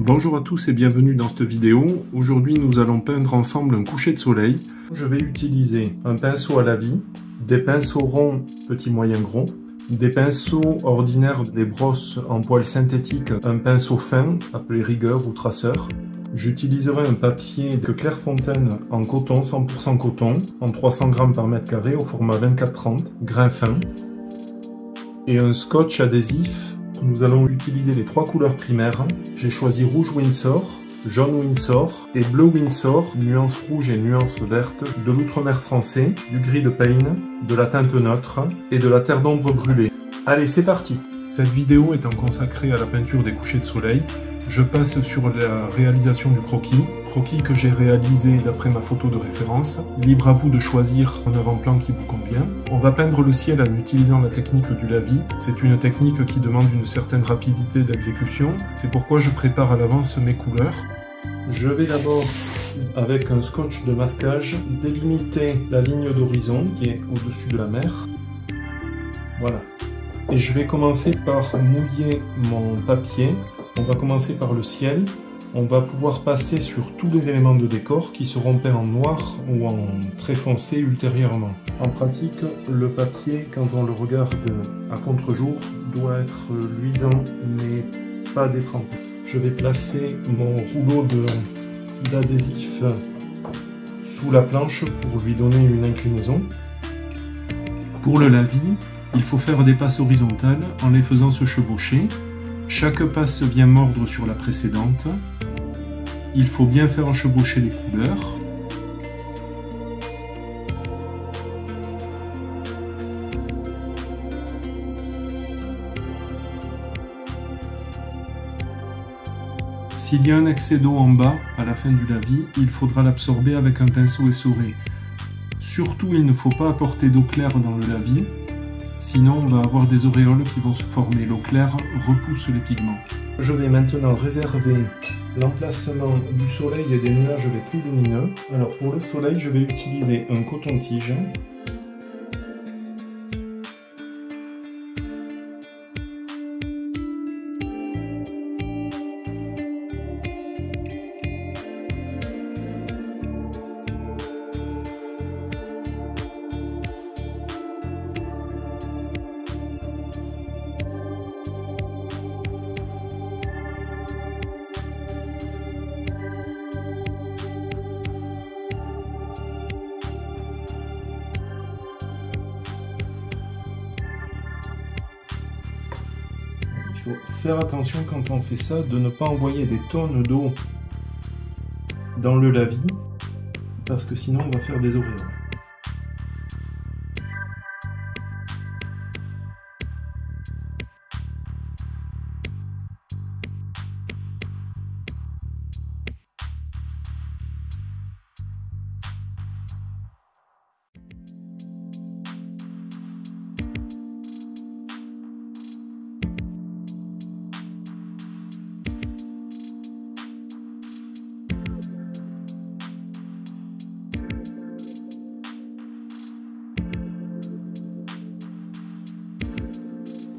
Bonjour à tous et bienvenue dans cette vidéo. Aujourd'hui nous allons peindre ensemble un coucher de soleil. Je vais utiliser un pinceau à la vie, des pinceaux ronds petit moyen gros, des pinceaux ordinaires, des brosses en poils synthétiques, un pinceau fin appelé rigueur ou traceur. J'utiliserai un papier de Clairefontaine en coton, 100% coton, en 300 grammes par mètre carré au format 24-30, grain fin, et un scotch adhésif. Nous allons utiliser les trois couleurs primaires. J'ai choisi rouge Windsor, jaune Windsor et bleu Windsor, nuance rouge et nuance verte, de l'outre-mer français, du gris de Payne, de la teinte neutre et de la terre d'ombre brûlée. Allez, c'est parti! Cette vidéo étant consacrée à la peinture des couchers de soleil, je passe sur la réalisation du croquis que j'ai réalisé d'après ma photo de référence. Libre à vous de choisir un avant-plan qui vous convient. On va peindre le ciel en utilisant la technique du lavis. C'est une technique qui demande une certaine rapidité d'exécution. C'est pourquoi je prépare à l'avance mes couleurs. Je vais d'abord, avec un scotch de masquage, délimiter la ligne d'horizon qui est au-dessus de la mer. Voilà. Et je vais commencer par mouiller mon papier. On va commencer par le ciel. On va pouvoir passer sur tous les éléments de décor qui seront peints en noir ou en très foncé ultérieurement. En pratique, le papier, quand on le regarde à contre-jour, doit être luisant mais pas détrempé. Je vais placer mon rouleau d'adhésif sous la planche pour lui donner une inclinaison. Pour le lavis, il faut faire des passes horizontales en les faisant se chevaucher. Chaque passe vient mordre sur la précédente. Il faut bien faire chevaucher les couleurs. S'il y a un excès d'eau en bas, à la fin du lavis, il faudra l'absorber avec un pinceau essoré. Surtout, il ne faut pas apporter d'eau claire dans le lavis. Sinon, on va avoir des auréoles qui vont se former. L'eau claire repousse les pigments. Je vais maintenant réserver l'emplacement du soleil et des nuages les plus lumineux. Alors pour le soleil, je vais utiliser un coton-tige. Il faut faire attention quand on fait ça de ne pas envoyer des tonnes d'eau dans le lavis parce que sinon on va faire des auréoles.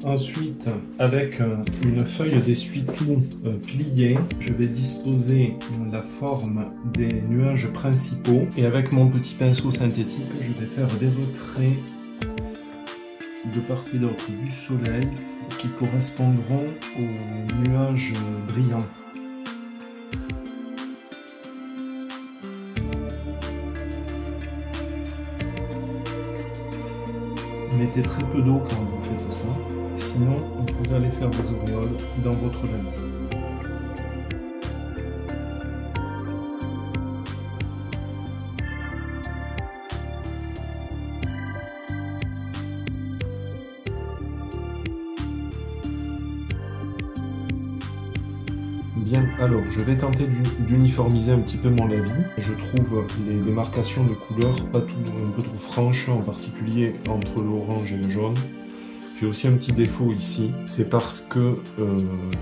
Ensuite, avec une feuille d'essuie-tout pliée, je vais disposer la forme des nuages principaux et avec mon petit pinceau synthétique, je vais faire des retraits de part et d'autre du soleil qui correspondront aux nuages brillants. Mettez très peu d'eau quand vous faites ça. Sinon, vous allez faire des auréoles dans votre lavis. Bien, alors je vais tenter d'uniformiser un petit peu mon lavis. Je trouve les démarcations de couleurs un peu trop franches, en particulier entre l'orange et le jaune. J'ai aussi un petit défaut ici, c'est parce que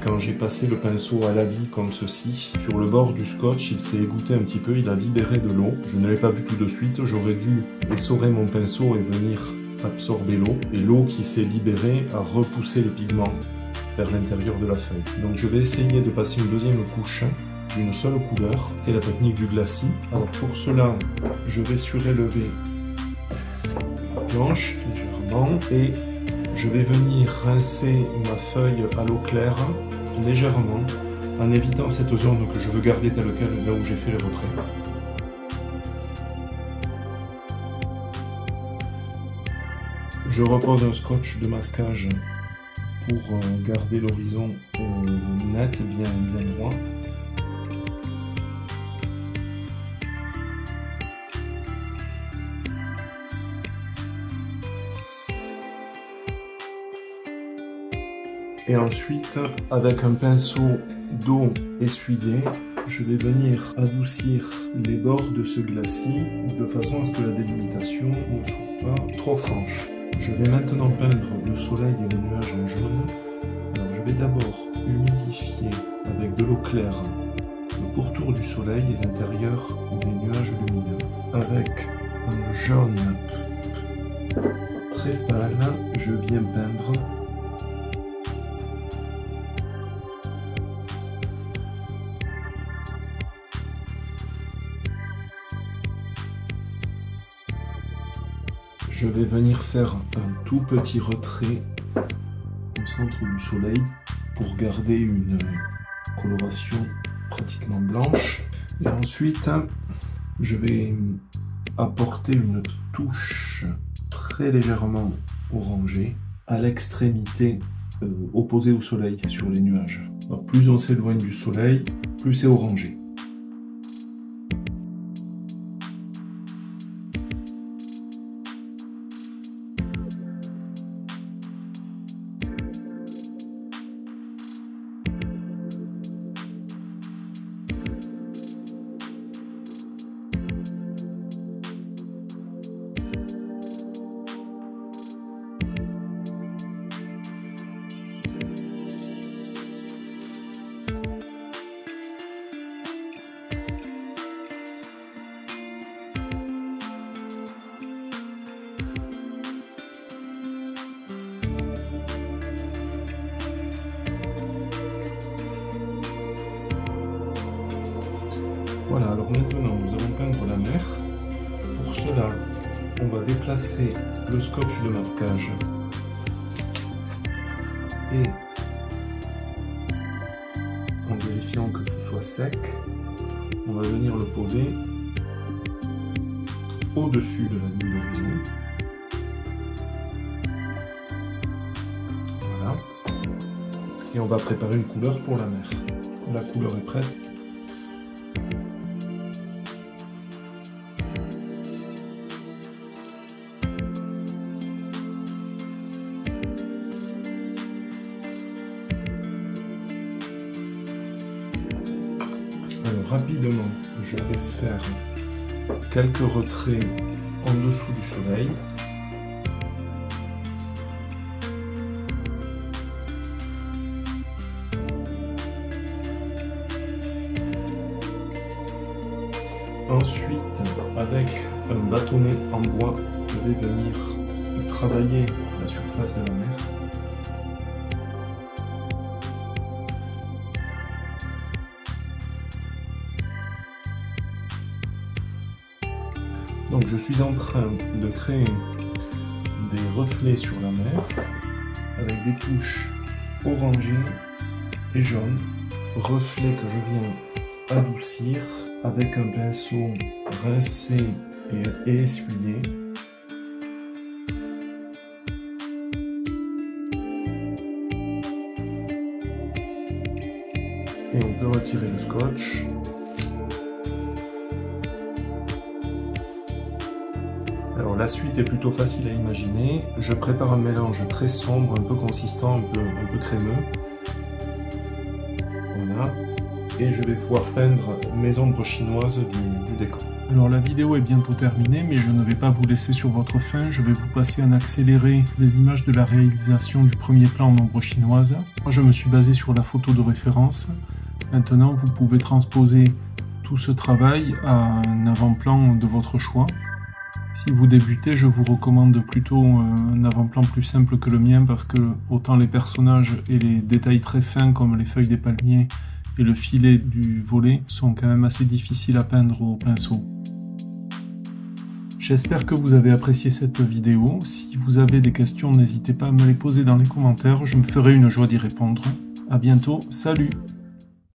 quand j'ai passé le pinceau à lavis comme ceci, sur le bord du scotch, il s'est égoutté un petit peu, il a libéré de l'eau. Je ne l'ai pas vu tout de suite, j'aurais dû essorer mon pinceau et venir absorber l'eau. Et l'eau qui s'est libérée a repoussé les pigments. vers l'intérieur de la feuille. Donc je vais essayer de passer une deuxième couche d'une seule couleur. C'est la technique du glacis. Alors pour cela, je vais surélever la planche légèrement et je vais venir rincer ma feuille à l'eau claire légèrement en évitant cette zone que je veux garder telle quelle là où j'ai fait le retrait. Je repose un scotch de masquage pour garder l'horizon net, bien droit. Et ensuite, avec un pinceau d'eau essuyé, je vais venir adoucir les bords de ce glacis de façon à ce que la délimitation ne soit pas trop franche. Je vais maintenant peindre le soleil et les nuages en jaune. Alors je vais d'abord humidifier avec de l'eau claire le pourtour du soleil et l'intérieur des nuages lumineux. Avec un jaune très pâle, je viens peindre je vais venir faire un tout petit retrait au centre du soleil pour garder une coloration pratiquement blanche. Et ensuite, je vais apporter une touche très légèrement orangée à l'extrémité opposée au soleil sur les nuages. Alors, plus on s'éloigne du soleil, plus c'est orangé. Voilà, alors maintenant nous allons peindre la mer. Pour cela, on va déplacer le scotch de masquage et en vérifiant que ce soit sec, on va venir le poser au-dessus de la ligne d'horizon. Voilà. Et on va préparer une couleur pour la mer. La couleur est prête. Alors rapidement, je vais faire quelques retraits en dessous du soleil. Ensuite, avec un bâtonnet en bois, je vais venir travailler la surface de la mer. Donc je suis en train de créer des reflets sur la mer avec des touches orangées et jaunes, reflets que je viens adoucir avec un pinceau rincé et essuyé. Et on peut retirer le scotch. Alors la suite est plutôt facile à imaginer. Je prépare un mélange très sombre, un peu consistant, un peu crémeux. Voilà. Et je vais pouvoir peindre mes ombres chinoises du décor. Alors la vidéo est bientôt terminée, mais je ne vais pas vous laisser sur votre faim. Je vais vous passer en accéléré les images de la réalisation du premier plan en ombre chinoise. Moi, je me suis basé sur la photo de référence. Maintenant, vous pouvez transposer tout ce travail à un avant-plan de votre choix. Si vous débutez, je vous recommande plutôt un avant-plan plus simple que le mien parce que autant les personnages et les détails très fins comme les feuilles des palmiers et le filet du volet sont quand même assez difficiles à peindre au pinceau. J'espère que vous avez apprécié cette vidéo. Si vous avez des questions, n'hésitez pas à me les poser dans les commentaires, je me ferai une joie d'y répondre. A bientôt, salut!